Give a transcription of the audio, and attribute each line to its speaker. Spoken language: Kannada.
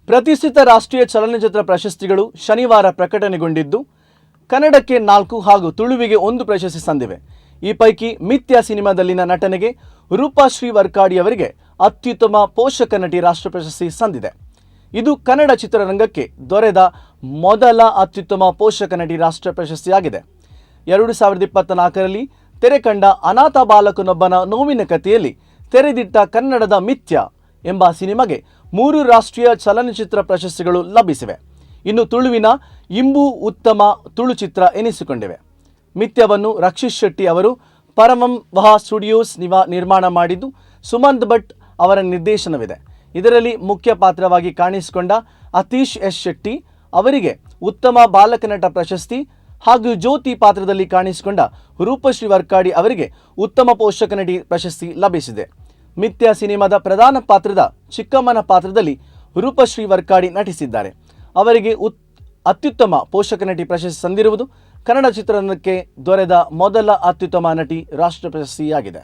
Speaker 1: ಪ್ರತಿಷ್ಠಿತ ರಾಷ್ಟ್ರೀಯ ಚಲನಚಿತ್ರ ಪ್ರಶಸ್ತಿಗಳು ಶನಿವಾರ ಪ್ರಕಟಣೆಗೊಂಡಿದ್ದು ಕನ್ನಡಕ್ಕೆ 4 ಹಾಗೂ ತುಳುವಿಗೆ 1 ಪ್ರಶಸ್ತಿ ಸಂದಿವೆ. ಈ ಪೈಕಿ ಮಿಥ್ಯಾ ಸಿನಿಮಾದಲ್ಲಿನ ನಟನೆಗೆ ರೂಪಶ್ರೀ ವರ್ಕಾಡಿ ಅವರಿಗೆ ಅತ್ಯುತ್ತಮ ಪೋಷಕ ನಟಿ ರಾಷ್ಟ್ರ ಪ್ರಶಸ್ತಿ ಸಂದಿದೆ. ಇದು ಕನ್ನಡ ಚಿತ್ರರಂಗಕ್ಕೆ ದೊರೆದ ಮೊದಲ ಅತ್ಯುತ್ತಮ ಪೋಷಕ ನಟಿ ರಾಷ್ಟ್ರ ಪ್ರಶಸ್ತಿಯಾಗಿದೆ. 2024ರಲ್ಲಿ ತೆರೆ ಕಂಡ ಅನಾಥ ಬಾಲಕನೊಬ್ಬನ ನೋವಿನ ಕಥೆಯಲ್ಲಿ ತೆರೆದಿಟ್ಟ ಕನ್ನಡದ ಮಿಥ್ಯಾ ಎಂಬ ಸಿನಿಮಾಗೆ 3 ರಾಷ್ಟ್ರೀಯ ಚಲನಚಿತ್ರ ಪ್ರಶಸ್ತಿಗಳು ಲಭಿಸಿವೆ. ಇನ್ನು ತುಳುವಿನ ಇಂಬು ಉತ್ತಮ ತುಳು ಚಿತ್ರ ಎನಿಸಿಕೊಂಡಿವೆ. ಮಿಥ್ಯವನ್ನು ರಕ್ಷಿತ್ ಶೆಟ್ಟಿ ಅವರು ಪರಮಂ ವಹ ಸ್ಟುಡಿಯೋಸ್ ನಿರ್ಮಾಣ ಮಾಡಿದ್ದು ಸುಮಂತ್ ಭಟ್ ಅವರ ನಿರ್ದೇಶನವಿದೆ. ಇದರಲ್ಲಿ ಮುಖ್ಯ ಪಾತ್ರವಾಗಿ ಕಾಣಿಸಿಕೊಂಡ ಅತೀಶ್ ಎಸ್ ಶೆಟ್ಟಿ ಅವರಿಗೆ ಉತ್ತಮ ಬಾಲಕ ನಟ ಪ್ರಶಸ್ತಿ ಹಾಗೂ ಜ್ಯೋತಿ ಪಾತ್ರದಲ್ಲಿ ಕಾಣಿಸಿಕೊಂಡ ರೂಪಶ್ರೀ ವರ್ಕಾಡಿ ಅವರಿಗೆ ಉತ್ತಮ ಪೋಷಕ ನಟಿ ಪ್ರಶಸ್ತಿ ಲಭಿಸಿದೆ. ಮಿಥ್ಯಾ ಸಿನಿಮಾದ ಪ್ರಧಾನ ಪಾತ್ರದ ಚಿಕ್ಕಮ್ಮನ ಪಾತ್ರದಲ್ಲಿ ರೂಪಶ್ರೀ ವರ್ಕಾಡಿ ನಟಿಸಿದ್ದಾರೆ. ಅವರಿಗೆ ಅತ್ಯುತ್ತಮ ಪೋಷಕ ನಟಿ ಪ್ರಶಸ್ತಿ ಸಂದಿರುವುದು ಕನ್ನಡ ಚಿತ್ರರಂಗಕ್ಕೆ ದೊರೆದ ಮೊದಲ ಅತ್ಯುತ್ತಮ ನಟಿ ರಾಷ್ಟ್ರ ಪ್ರಶಸ್ತಿಯಾಗಿದೆ.